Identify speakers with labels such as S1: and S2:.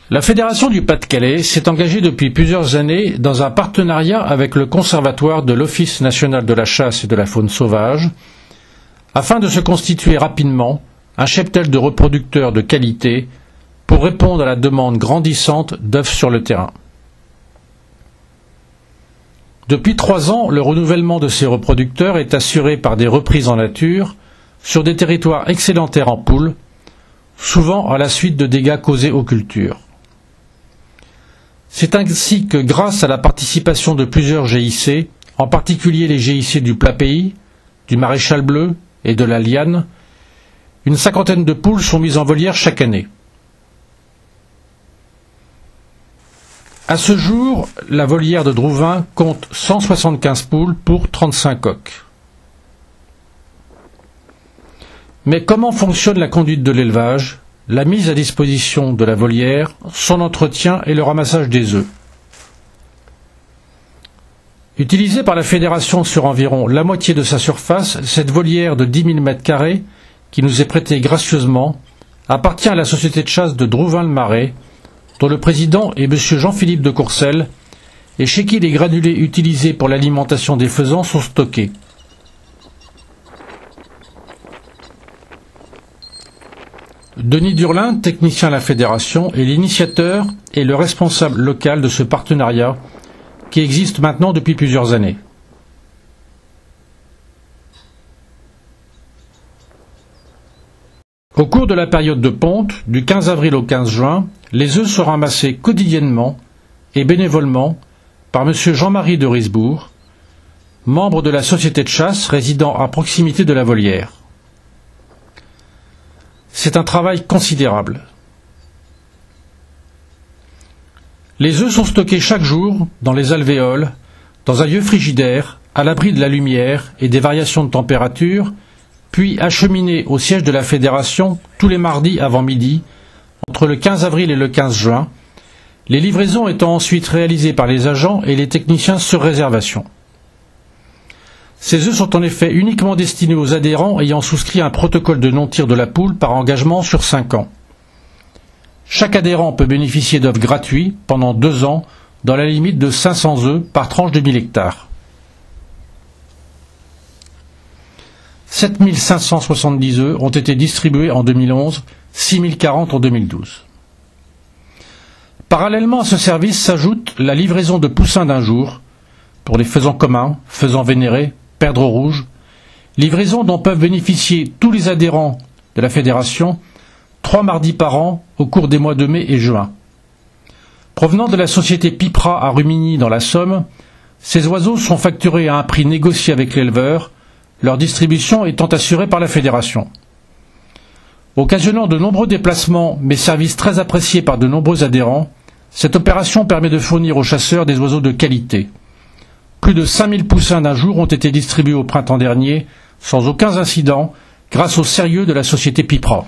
S1: La Fédération du Pas-de-Calais s'est engagée depuis plusieurs années dans un partenariat avec le Conservatoire de l'Office national de la chasse et de la faune sauvage afin de se constituer rapidement un cheptel de reproducteurs de qualité pour répondre à la demande grandissante d'œufs sur le terrain. Depuis 3 ans, le renouvellement de ces reproducteurs est assuré par des reprises en nature sur des territoires excédentaires en poules, souvent à la suite de dégâts causés aux cultures. C'est ainsi que grâce à la participation de plusieurs GIC, en particulier les GIC du Plat Pays, du Maréchal Bleu et de la Liane, une 50aine de poules sont mises en volière chaque année. À ce jour, la volière de Drouvin compte 175 poules pour 35 coqs. Mais comment fonctionne la conduite de l'élevage, la mise à disposition de la volière, son entretien et le ramassage des œufs? Utilisée par la Fédération sur environ la moitié de sa surface, cette volière de 10 000 m², qui nous est prêtée gracieusement, appartient à la société de chasse de Drouvin-le-Marais, dont le président est M. Jean-Philippe de Courcelles, et chez qui les granulés utilisés pour l'alimentation des faisans sont stockés. Denis Durlin, technicien à la Fédération, est l'initiateur et le responsable local de ce partenariat qui existe maintenant depuis plusieurs années. Au cours de la période de ponte, du 15 avril au 15 juin, les œufs sont ramassés quotidiennement et bénévolement par M. Jean-Marie de Risbourg, membre de la société de chasse résidant à proximité de la volière. C'est un travail considérable. Les œufs sont stockés chaque jour dans les alvéoles, dans un lieu frigidaire, à l'abri de la lumière et des variations de température, puis acheminés au siège de la Fédération tous les mardis avant midi, entre le 15 avril et le 15 juin, les livraisons étant ensuite réalisées par les agents et les techniciens sur réservation. Ces œufs sont en effet uniquement destinés aux adhérents ayant souscrit un protocole de non-tir de la poule par engagement sur 5 ans. Chaque adhérent peut bénéficier d'œufs gratuits pendant 2 ans dans la limite de 500 œufs par tranche de 1000 hectares. 7 570 œufs ont été distribués en 2011, 6 040 en 2012. Parallèlement à ce service s'ajoute la livraison de poussins d'un jour pour les faisans communs, faisans vénérés, perdreaux rouges, livraison dont peuvent bénéficier tous les adhérents de la Fédération 3 mardis par an au cours des mois de mai et juin. Provenant de la société Pipra à Rumigny dans la Somme, ces oiseaux sont facturés à un prix négocié avec l'éleveur, leur distribution étant assurée par la Fédération. Occasionnant de nombreux déplacements, mais service très apprécié par de nombreux adhérents, cette opération permet de fournir aux chasseurs des oiseaux de qualité. Plus de 5000 poussins d'un jour ont été distribués au printemps dernier, sans aucun incident, grâce au sérieux de la société Pipra.